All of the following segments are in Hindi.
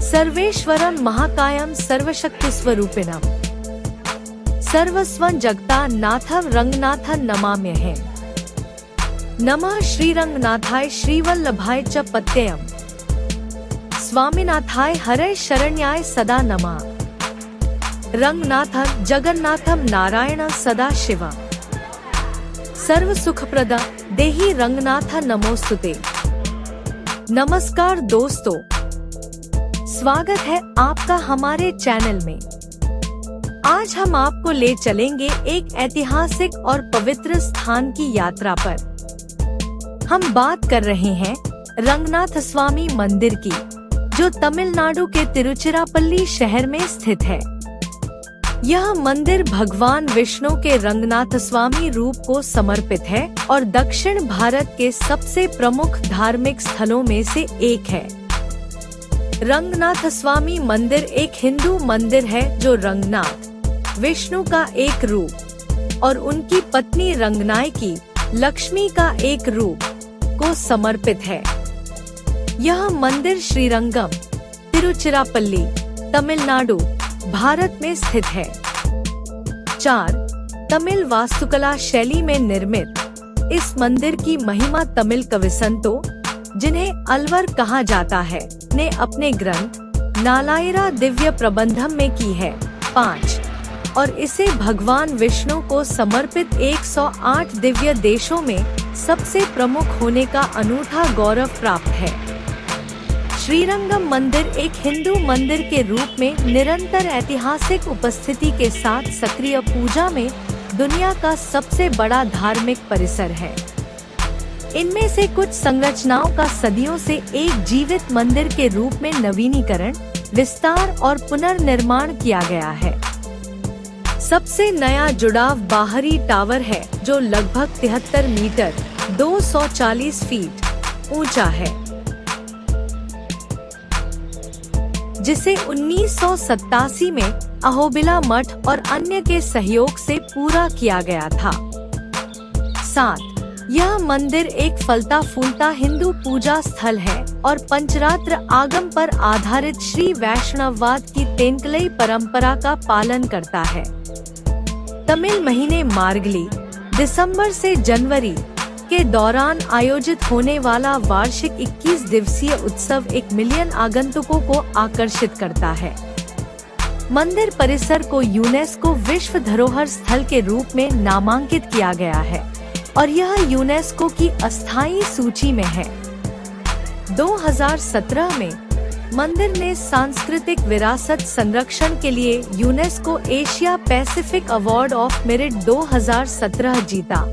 सर्वेश्वरं महाकायं सर्वशक्तिस्वरूपिणं सर्वस्वं जगता नाथं रंगनाथं नमाम्यहम्। नमः श्रीरंगनाथाय श्रीवल्लभाय च पत्ययम् स्वामिनाथाय हरये शरण्याय सदा नमः। रंगनाथं जगन्नाथं नारायणं सदा शिवं सर्वसुखप्रदं देहि रंगनाथ नमोस्तुते। नमस्कार दोस्तों, स्वागत है आपका हमारे चैनल में। आज हम आपको ले चलेंगे एक ऐतिहासिक और पवित्र स्थान की यात्रा पर। हम बात कर रहे हैं रंगनाथ स्वामी मंदिर की, जो तमिलनाडु के तिरुचिरापल्ली शहर में स्थित है। यह मंदिर भगवान विष्णु के रंगनाथ स्वामी रूप को समर्पित है और दक्षिण भारत के सबसे प्रमुख धार्मिक स्थलों में से एक है। रंगनाथ स्वामी मंदिर एक हिंदू मंदिर है जो रंगनाथ, विष्णु का एक रूप और उनकी पत्नी रंगनायकी, लक्ष्मी का एक रूप को समर्पित है। यह मंदिर श्रीरंगम, तिरुचिरापल्ली, तमिलनाडु, भारत में स्थित है। 4. तमिल वास्तुकला शैली में निर्मित इस मंदिर की महिमा तमिल कवि संतों, जिन्हें अलवर कहा जाता है, ने अपने ग्रंथ नालायिरा दिव्य प्रबंधम में की है। 5. और इसे भगवान विष्णु को समर्पित 108 दिव्य देशों में सबसे प्रमुख होने का अनूठा गौरव प्राप्त है। श्रीरंगम मंदिर एक हिंदू मंदिर के रूप में निरंतर ऐतिहासिक उपस्थिति के साथ सक्रिय पूजा में दुनिया का सबसे बड़ा धार्मिक परिसर है। इनमें से कुछ संरचनाओं का सदियों से एक जीवित मंदिर के रूप में नवीनीकरण, विस्तार और पुनर्निर्माण किया गया है। सबसे नया जुड़ाव बाहरी टावर है, जो लगभग 73 मीटर 240 फीट ऊंचा है, जिसे 1987 में अहोबिला मठ और अन्य के सहयोग से पूरा किया गया था। 7. यह मंदिर एक फलता फूलता हिंदू पूजा स्थल है और पंचरात्र आगम पर आधारित श्री वैष्णववाद की तेंकलई परंपरा का पालन करता है। तमिल महीने मार्गली, दिसंबर से जनवरी के दौरान आयोजित होने वाला वार्षिक 21 दिवसीय उत्सव 1 मिलियन आगंतुकों को आकर्षित करता है। मंदिर परिसर को यूनेस्को विश्व धरोहर स्थल के रूप में नामांकित किया गया है और यह यूनेस्को की अस्थायी सूची में है। 2017 में मंदिर ने सांस्कृतिक विरासत संरक्षण के लिए UNESCO Asia Pacific award of merit 2017 जीता,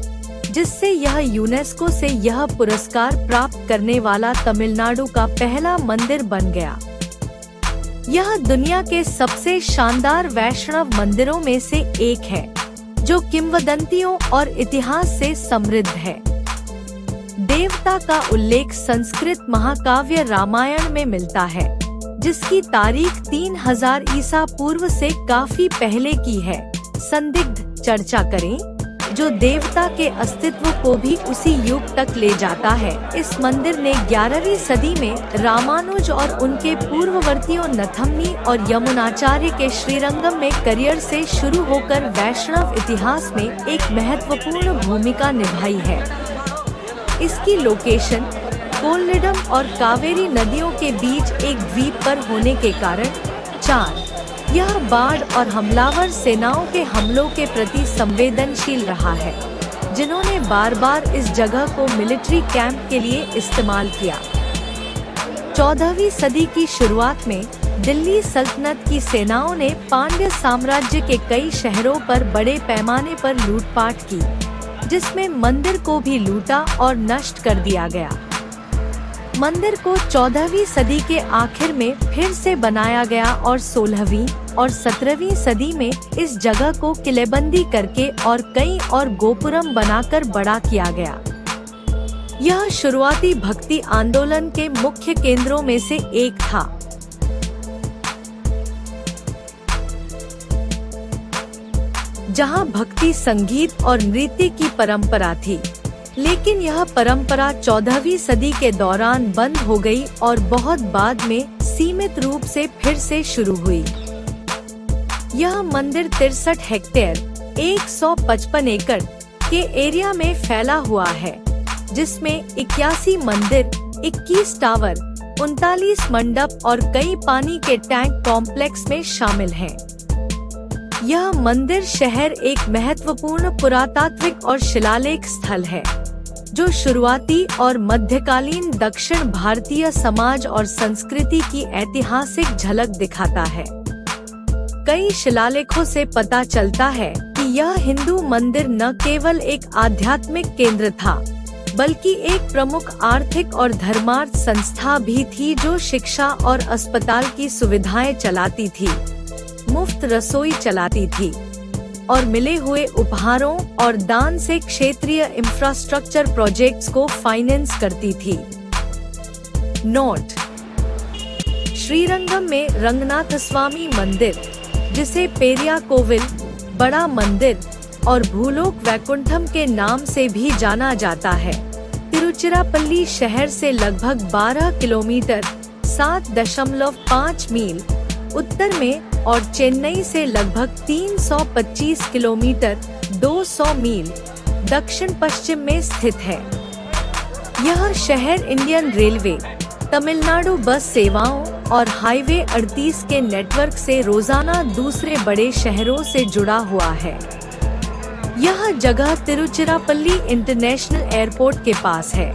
जिससे यह यूनेस्को से यह पुरस्कार प्राप्त करने वाला तमिलनाडु का पहला मंदिर बन गया। यह दुनिया के सबसे शानदार वैष्णव मंदिरों में से एक है, जो किंवदंतियों और इतिहास से समृद्ध है। देवता का उल्लेख संस्कृत महाकाव्य रामायण में मिलता है, जिसकी तारीख 3000 ईसा पूर्व से काफी पहले की है। संदिग्ध चर्चा करें, जो देवता के अस्तित्व को भी उसी युग तक ले जाता है। इस मंदिर ने 11वीं सदी में रामानुज और उनके पूर्ववर्तियों नथम्नी और यमुनाचार्य के श्रीरंगम में करियर से शुरू होकर वैष्णव इतिहास में एक महत्वपूर्ण भूमिका निभाई है। इसकी लोकेशन कोल्लिडम और कावेरी नदियों के बीच एक द्वीप पर होने के कारण 4. यह बाढ़ और हमलावर सेनाओं के हमलों के प्रति संवेदनशील रहा है, जिन्होंने बार बार इस जगह को मिलिट्री कैंप के लिए इस्तेमाल किया। 14वीं सदी की शुरुआत में दिल्ली सल्तनत की सेनाओं ने पांड्य साम्राज्य के कई शहरों पर बड़े पैमाने पर लूटपाट की, जिसमें मंदिर को भी लूटा और नष्ट कर दिया गया। मंदिर को 14वीं सदी के आखिर में फिर से बनाया गया और 16वीं और 17वीं सदी में इस जगह को किलेबंदी करके और कई और गोपुरम बनाकर बड़ा किया गया। यह शुरुआती भक्ति आंदोलन के मुख्य केंद्रों में से एक था। जहां भक्ति संगीत और नृत्य की परंपरा थी, लेकिन यह परंपरा 14वीं सदी के दौरान बंद हो गई और बहुत बाद में सीमित रूप से फिर से शुरू हुई। यह मंदिर 63 हेक्टेयर 155 एकड़ के एरिया में फैला हुआ है, जिसमें 81 मंदिर, 21 टावर, 39 मंडप और कई पानी के टैंक कॉम्प्लेक्स में शामिल हैं। यह मंदिर शहर एक महत्वपूर्ण पुरातात्विक और शिलालेख स्थल है, जो शुरुआती और मध्यकालीन दक्षिण भारतीय समाज और संस्कृति की ऐतिहासिक झलक दिखाता है। कई शिलालेखों से पता चलता है कि यह हिंदू मंदिर न केवल एक आध्यात्मिक केंद्र था, बल्कि एक प्रमुख आर्थिक और धर्मार्थ संस्था भी थी, जो शिक्षा और अस्पताल की सुविधाएं चलाती थी, मुफ्त रसोई चलाती थी और मिले हुए उपहारों और दान से क्षेत्रीय इंफ्रास्ट्रक्चर प्रोजेक्ट्स को फाइनेंस करती थी। नोट: श्रीरंगम में रंगनाथस्वामी मंदिर, जिसे पेरिया कोविल, बड़ा मंदिर और भूलोक वैकुंठम के नाम से भी जाना जाता है, तिरुचिरापल्ली शहर से लगभग 12 किलोमीटर 7.5 मील उत्तर में और चेन्नई से लगभग 325 किलोमीटर 200 मील दक्षिण पश्चिम में स्थित है। यह शहर इंडियन रेलवे, तमिलनाडु बस सेवाओं और हाईवे 38 के नेटवर्क से रोजाना दूसरे बड़े शहरों से जुड़ा हुआ है। यह जगह तिरुचिरापल्ली इंटरनेशनल एयरपोर्ट के पास है।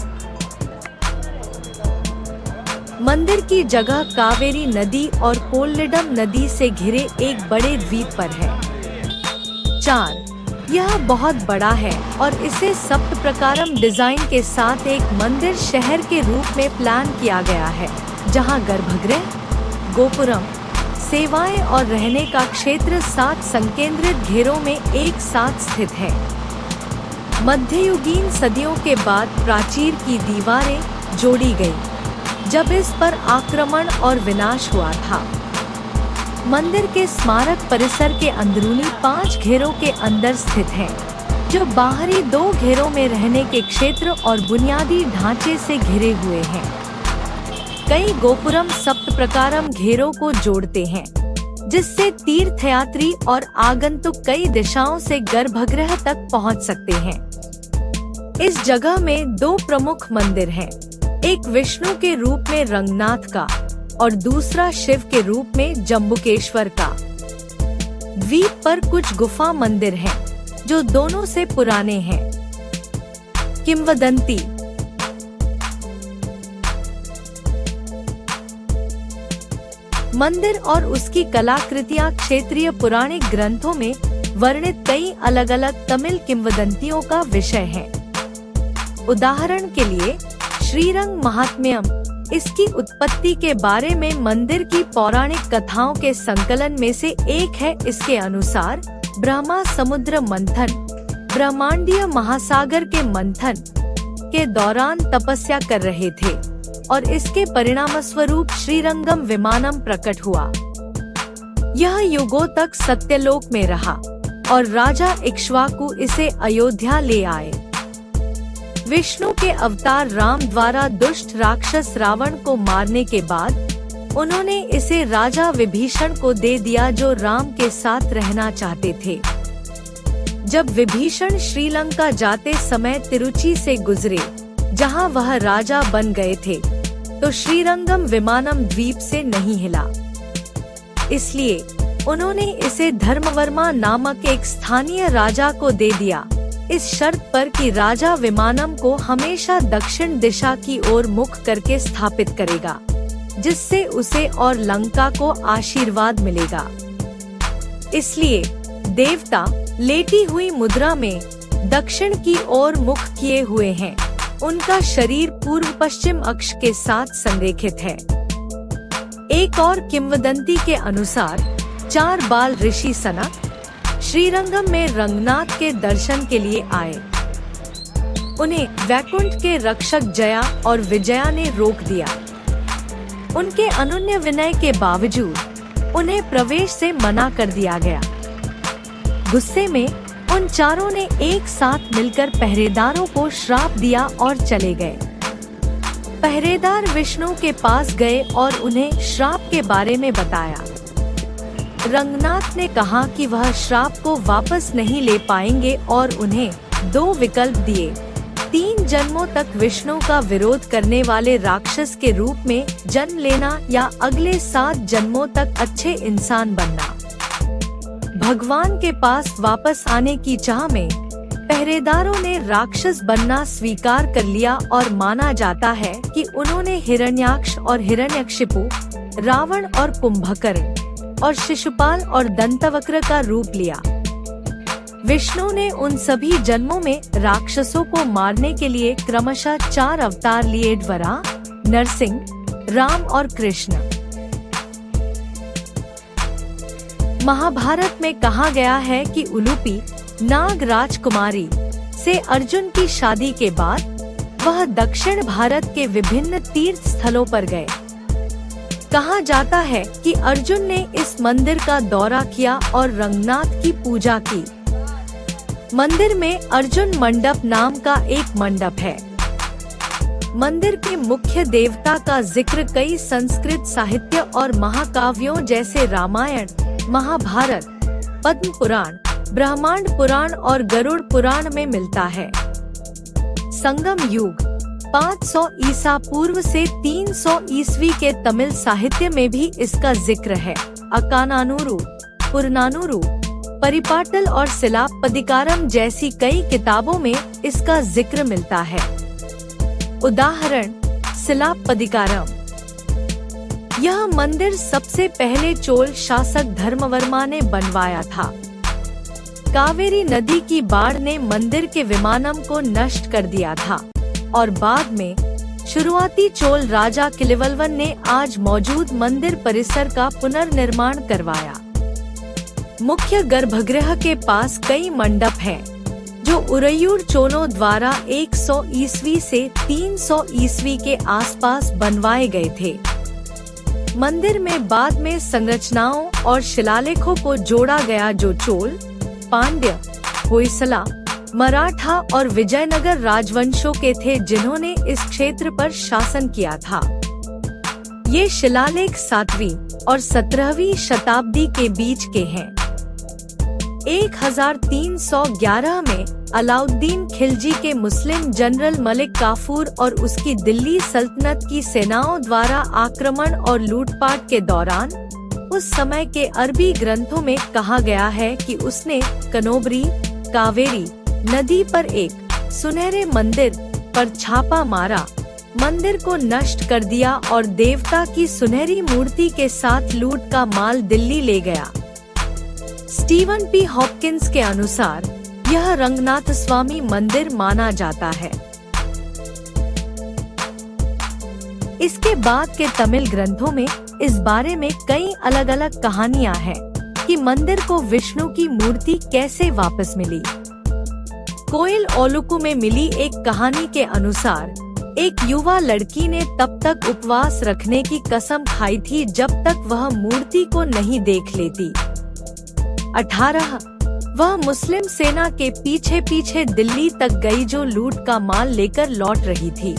मंदिर की जगह कावेरी नदी और कोल्लिडम नदी से घिरे एक बड़े द्वीप पर है। 4. यह बहुत बड़ा है और इसे सप्त प्रकारम डिजाइन के साथ एक मंदिर शहर के रूप में प्लान किया गया है, जहां गर्भगृह, गोपुरम, सेवाएं और रहने का क्षेत्र 7 संकेंद्रित घेरों में एक साथ स्थित है। मध्ययुगीन सदियों के बाद प्राचीर की दीवारें जोड़ी गई, जब इस पर आक्रमण और विनाश हुआ था। मंदिर के स्मारक परिसर के अंदरूनी 5 घेरों के अंदर स्थित है, जो बाहरी 2 घेरों में रहने के क्षेत्र और बुनियादी ढांचे से घिरे हुए हैं। कई गोपुरम सप्त प्रकारम घेरों को जोड़ते हैं, जिससे तीर्थयात्री और आगंतुक कई दिशाओं से गर्भगृह तक पहुंच सकते हैं। इस जगह में 2 प्रमुख मंदिर हैं, एक विष्णु के रूप में रंगनाथ का और दूसरा शिव के रूप में जम्बुकेश्वर का। द्वीप पर कुछ गुफा मंदिर हैं, जो दोनों से पुराने हैं। किंवदंती: मंदिर और उसकी कलाकृतियां क्षेत्रीय पुराणिक ग्रंथों में वर्णित कई अलग अलग तमिल किंवदंतियों का विषय है। उदाहरण के लिए श्रीरंग महात्म्यम इसकी उत्पत्ति के बारे में मंदिर की पौराणिक कथाओं के संकलन में से एक है। इसके अनुसार ब्रह्मा समुद्र मंथन, ब्रह्मांडीय महासागर के मंथन के दौरान तपस्या कर रहे थे और इसके परिणामस्वरूप श्रीरंगम विमानम प्रकट हुआ। यह युगों तक सत्यलोक में रहा और राजा इक्ष्वाकु इसे अयोध्या ले आए। विष्णु के अवतार राम द्वारा दुष्ट राक्षस रावण को मारने के बाद उन्होंने इसे राजा विभीषण को दे दिया, जो राम के साथ रहना चाहते थे। जब विभीषण श्रीलंका जाते समय तिरुचि से गुजरे, जहां वह राजा बन गए थे, तो श्रीरंगम विमानम द्वीप से नहीं हिला। इसलिए उन्होंने इसे धर्मवर्मा नामक एक स्थानीय राजा को दे दिया, इस शर्त पर कि राजा विमानम को हमेशा दक्षिण दिशा की ओर मुख करके स्थापित करेगा, जिससे उसे और लंका को आशीर्वाद मिलेगा। इसलिए देवता लेटी हुई मुद्रा में दक्षिण की ओर मुख किए हुए हैं। उनका शरीर पूर्व पश्चिम अक्ष के साथ संरेखित है। एक और किंवदंती के अनुसार 4 बाल ऋषि सनक श्रीरंगम में रंगनाथ के दर्शन के लिए आए। उन्हें वैकुंठ के रक्षक जया और विजया ने रोक दिया। उनके अनन्य विनय के बावजूद उन्हें प्रवेश से मना कर दिया गया। गुस्से में उन चारों ने एक साथ मिलकर पहरेदारों को श्राप दिया और चले गए। पहरेदार विष्णु के पास गए और उन्हें श्राप के बारे में बताया। रंगनाथ ने कहा कि वह श्राप को वापस नहीं ले पाएंगे और उन्हें 2 विकल्प दिए, 3 जन्मों तक विष्णु का विरोध करने वाले राक्षस के रूप में जन्म लेना या अगले 7 जन्मों तक अच्छे इंसान बनना। भगवान के पास वापस आने की चाह में पहरेदारों ने राक्षस बनना स्वीकार कर लिया और माना जाता है कि उन्होंने हिरण्याक्ष और हिरण्यकशिपु, रावण और कुंभकर्ण और शिशुपाल और दंतवक्र का रूप लिया। विष्णु ने उन सभी जन्मों में राक्षसों को मारने के लिए क्रमशः 4 अवतार लिए, वराह, नरसिंह, राम और कृष्ण। महाभारत में कहा गया है कि उलूपी नाग राजकुमारी से अर्जुन की शादी के बाद वह दक्षिण भारत के विभिन्न तीर्थ स्थलों पर गए। कहा जाता है कि अर्जुन ने इस मंदिर का दौरा किया और रंगनाथ की पूजा की। मंदिर में अर्जुन मंडप नाम का एक मंडप है। मंदिर के मुख्य देवता का जिक्र कई संस्कृत साहित्य और महाकाव्यों जैसे रामायण, महाभारत, पद्म पुराण, ब्रह्मांड पुराण और गरुड़ पुराण में मिलता है। संगम युग 500 ईसा पूर्व से 300 ईस्वी के तमिल साहित्य में भी इसका जिक्र है। अकानानूरू, पुरनानूरू, परिपाटल और सिलाप्पदिकारम जैसी कई किताबों में इसका जिक्र मिलता है। उदाहरण सिलाप्पदिकारम। यह मंदिर सबसे पहले चोल शासक धर्मवर्मा ने बनवाया था। कावेरी नदी की बाढ़ ने मंदिर के विमानम को नष्ट कर दिया था और बाद में शुरुआती चोल राजा किलिवल्वन ने आज मौजूद मंदिर परिसर का पुनर्निर्माण करवाया। मुख्य गर्भगृह के पास कई मंडप हैं, जो उरैयूर चोलों द्वारा 100 ईस्वी से 300 ईस्वी के आसपास बनवाए गए थे। मंदिर में बाद में संरचनाओं और शिलालेखों को जोड़ा गया जो चोल, पांड्य, होयसला, मराठा और विजयनगर राजवंशों के थे जिन्होंने इस क्षेत्र पर शासन किया था। ये शिलालेख 7वीं और 17वीं शताब्दी के बीच के हैं। 1311 में अलाउद्दीन खिलजी के मुस्लिम जनरल मलिक काफूर और उसकी दिल्ली सल्तनत की सेनाओं द्वारा आक्रमण और लूटपाट के दौरान उस समय के अरबी ग्रंथों में कहा गया है कि उसने कनोबरी, कावेरी नदी पर एक सुनहरे मंदिर पर छापा मारा, मंदिर को नष्ट कर दिया और देवता की सुनहरी मूर्ति के साथ लूट का माल दिल्ली ले गया। स्टीवन पी हॉपकिंस के अनुसार यह रंगनाथ स्वामी मंदिर माना जाता है। इसके बाद के तमिल ग्रंथों में इस बारे में कई अलग अलग कहानियां हैं कि मंदिर को विष्णु की मूर्ति कैसे वापस मिली। कोयल ओलुकु में मिली एक कहानी के अनुसार एक युवा लड़की ने तब तक उपवास रखने की कसम खाई थी जब तक वह मूर्ति को नहीं देख लेती। 18 वह मुस्लिम सेना के पीछे पीछे दिल्ली तक गई जो लूट का माल लेकर लौट रही थी।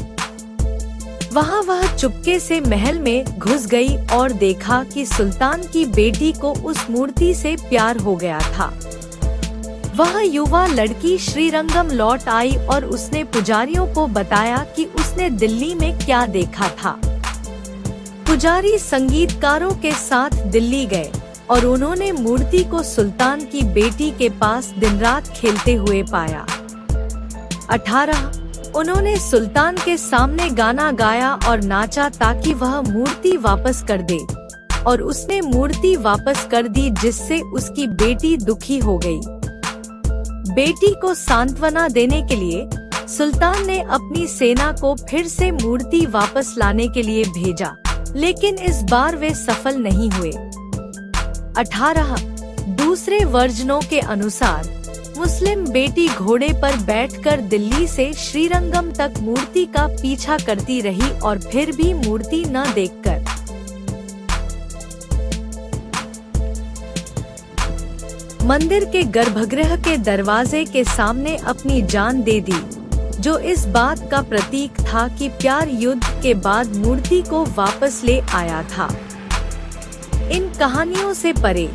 वहाँ वह चुपके से महल में घुस गई और देखा कि सुल्तान की बेटी को उस मूर्ति से प्यार हो गया था। वह युवा लड़की श्रीरंगम लौट आई और उसने पुजारियों को बताया कि उसने दिल्ली में क्या देखा था। पुजारी संगीतकारों के साथ दिल्ली गए और उन्होंने मूर्ति को सुल्तान की बेटी के पास दिन रात खेलते हुए पाया। 18 उन्होंने सुल्तान के सामने गाना गाया और नाचा ताकि वह मूर्ति वापस कर दे और उसने मूर्ति वापस कर दी जिससे उसकी बेटी दुखी हो गई। बेटी को सांत्वना देने के लिए सुल्तान ने अपनी सेना को फिर से मूर्ति वापस लाने के लिए भेजा, लेकिन इस बार वे सफल नहीं हुए। 18 दूसरे वर्जनों के अनुसार मुस्लिम बेटी घोड़े पर बैठकर दिल्ली से श्रीरंगम तक मूर्ति का पीछा करती रही और फिर भी मूर्ति न देखकर मंदिर के गर्भगृह के दरवाजे के सामने अपनी जान दे दी। जो इस बात का प्रतीक था कि प्यार युद्ध के बाद मूर्ति को वापस ले आया था। इन कहानियों से परे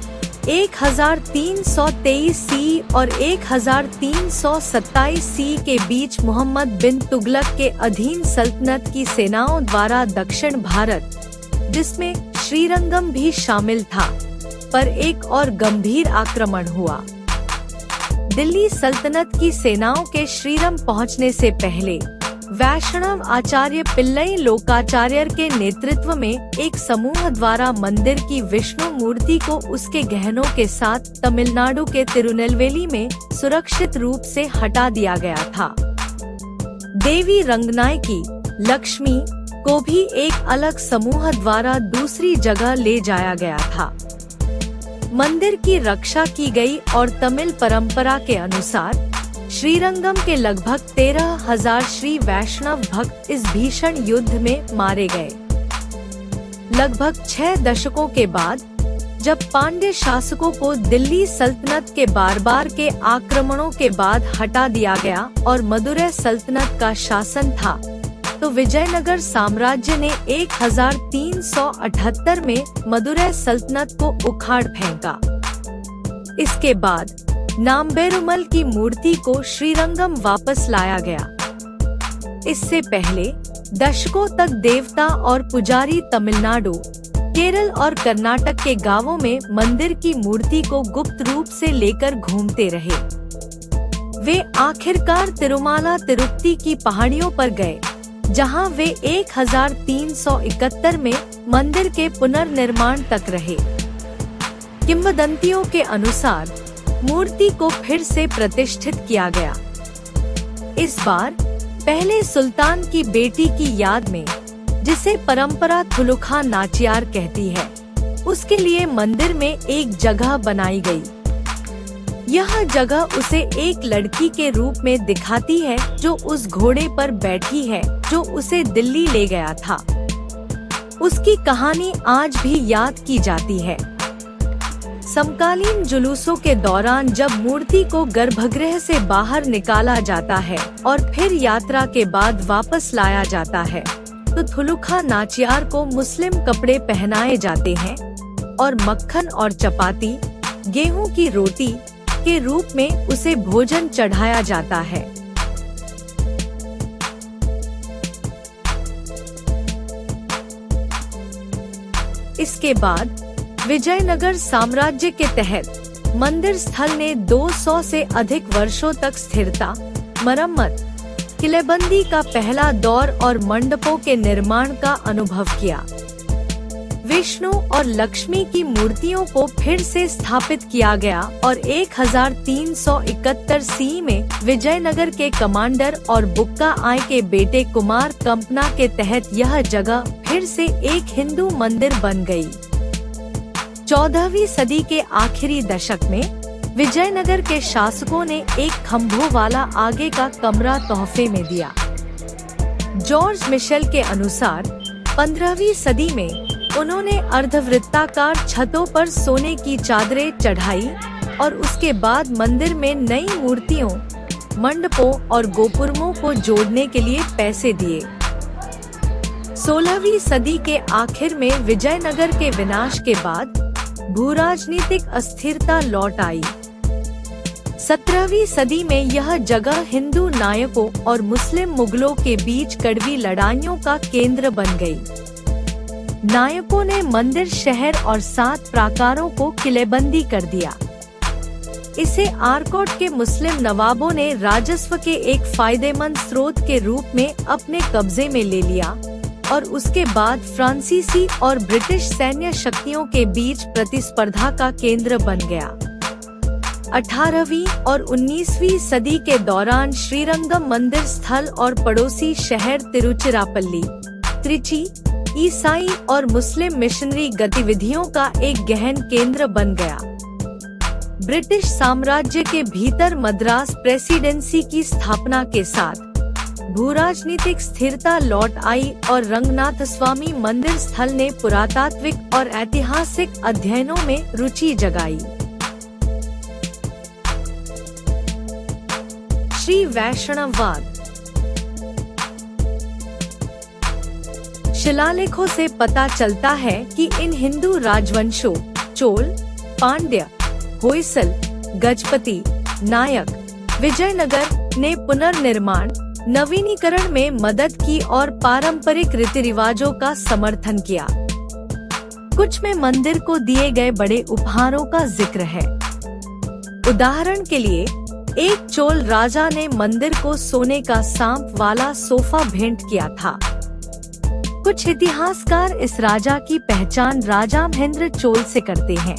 1323 सी और 1327 सी के बीच मोहम्मद बिन तुगलक के अधीन सल्तनत की सेनाओं द्वारा दक्षिण भारत, जिसमें श्रीरंगम भी शामिल था, पर एक और गंभीर आक्रमण हुआ। दिल्ली सल्तनत की सेनाओं के श्रीरंग पहुंचने से पहले वैष्णव आचार्य पिल्लई लोकाचार्यर के नेतृत्व में एक समूह द्वारा मंदिर की विष्णु मूर्ति को उसके गहनों के साथ तमिलनाडु के तिरुनेलवेली में सुरक्षित रूप से हटा दिया गया था। देवी रंगनायकी लक्ष्मी को भी एक अलग समूह द्वारा दूसरी जगह ले जाया गया था। मंदिर की रक्षा की गई और तमिल परंपरा के अनुसार श्रीरंगम के लगभग 13,000 श्री वैष्णव भक्त इस भीषण युद्ध में मारे गए। लगभग 6 दशकों के बाद जब पांड्य शासकों को दिल्ली सल्तनत के बार के आक्रमणों के बाद हटा दिया गया और मदुरै सल्तनत का शासन था, तो विजयनगर साम्राज्य ने 1378 में मदुरै सल्तनत को उखाड़ फेंका। इसके बाद नाम्बेरुमल की मूर्ति को श्रीरंगम वापस लाया गया। इससे पहले दशकों तक देवता और पुजारी तमिलनाडु, केरल और कर्नाटक के गांवों में मंदिर की मूर्ति को गुप्त रूप से लेकर घूमते रहे। वे आखिरकार तिरुमाला तिरुपति की पहाड़ियों पर गए, जहां वे 1371 में मंदिर के पुनर्निर्माण तक रहे। किंवदंतियों के अनुसार मूर्ति को फिर से प्रतिष्ठित किया गया। इस बार पहले सुल्तान की बेटी की याद में, जिसे परंपरा थुलुखा नाचियार कहती है, उसके लिए मंदिर में एक जगह बनाई गई। यह जगह उसे एक लड़की के रूप में दिखाती है जो उस घोड़े पर बैठी है जो उसे दिल्ली ले गया था। उसकी कहानी आज भी याद की जाती है। समकालीन जुलूसों के दौरान जब मूर्ति को गर्भगृह से बाहर निकाला जाता है और फिर यात्रा के बाद वापस लाया जाता है, तो थुलुखा नाचियार को मुस्लिम कपड़े पहनाए जाते हैं और मक्खन और चपाती, गेहूं की रोटी के रूप में उसे भोजन चढ़ाया जाता है। इसके बाद विजयनगर साम्राज्य के तहत मंदिर स्थल ने 200 से अधिक वर्षों तक स्थिरता, मरम्मत, किलेबंदी का पहला दौर और मंडपों के निर्माण का अनुभव किया। विष्णु और लक्ष्मी की मूर्तियों को फिर से स्थापित किया गया और 1371 सी में विजयनगर के कमांडर और बुक्का आई के बेटे कुमार कंपना के तहत यह जगह फिर से एक हिंदू मंदिर बन गई। 14वीं सदी के आखिरी दशक में विजयनगर के शासकों ने एक खम्भों वाला आगे का कमरा तोहफे में दिया। जॉर्ज मिशेल के अनुसार 15वीं सदी में उन्होंने अर्धवृत्ताकार छतों पर सोने की चादरें चढ़ाई और उसके बाद मंदिर में नई मूर्तियों, मंडपों और गोपुरमों को जोड़ने के लिए पैसे दिए। 16वीं सदी के आखिर में विजयनगर के विनाश के बाद भूराजनीतिक अस्थिरता लौट आई। 17वीं सदी में यह जगह हिंदू नायकों और मुस्लिम मुगलों के बीच कड़वी लड़ाइयों का केंद्र बन गई। नायकों ने मंदिर शहर और 7 प्राकारों को किलेबंदी कर दिया। इसे आरकोट के मुस्लिम नवाबों ने राजस्व के एक फायदेमंद स्रोत के रूप में अपने कब्जे में ले लिया और उसके बाद फ्रांसीसी और ब्रिटिश सैन्य शक्तियों के बीच प्रतिस्पर्धा का केंद्र बन गया। 18वीं और 19वीं सदी के दौरान श्रीरंगम मंदिर स्थल और पड़ोसी शहर तिरुचिरापल्ली, त्रिची, ईसाई और मुस्लिम मिशनरी गतिविधियों का एक गहन केंद्र बन गया। ब्रिटिश साम्राज्य के भीतर मद्रास प्रेसिडेंसी की स्थापना के साथ भूराजनीतिक स्थिरता लौट आई और रंगनाथस्वामी मंदिर स्थल ने पुरातात्विक और ऐतिहासिक अध्ययनों में रुचि जगाई। श्री वैष्णववाद शिलालेखों से पता चलता है कि इन हिंदू राजवंशों चोल, पांड्य, होयसल, गजपति, नायक, विजयनगर ने पुनर्निर्माण, नवीनीकरण में मदद की और पारंपरिक रीति रिवाजों का समर्थन किया। कुछ में मंदिर को दिए गए बड़े उपहारों का जिक्र है। उदाहरण के लिए एक चोल राजा ने मंदिर को सोने का सांप वाला सोफा भेंट किया था। कुछ इतिहासकार इस राजा की पहचान राजा महेंद्र चोल से करते हैं।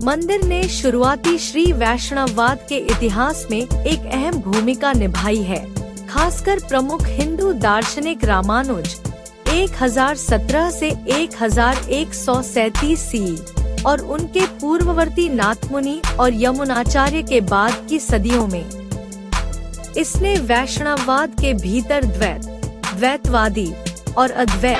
मंदिर ने शुरुआती श्री वैष्णववाद के इतिहास में एक अहम भूमिका निभाई है, खासकर प्रमुख हिंदू दार्शनिक रामानुज 1017 से 1137 सी और उनके पूर्ववर्ती नाथमुनि और यमुनाचार्य के बाद की सदियों में। इसने वैष्णववाद के भीतर द्वैत, द्वैतवादी और अद्वैत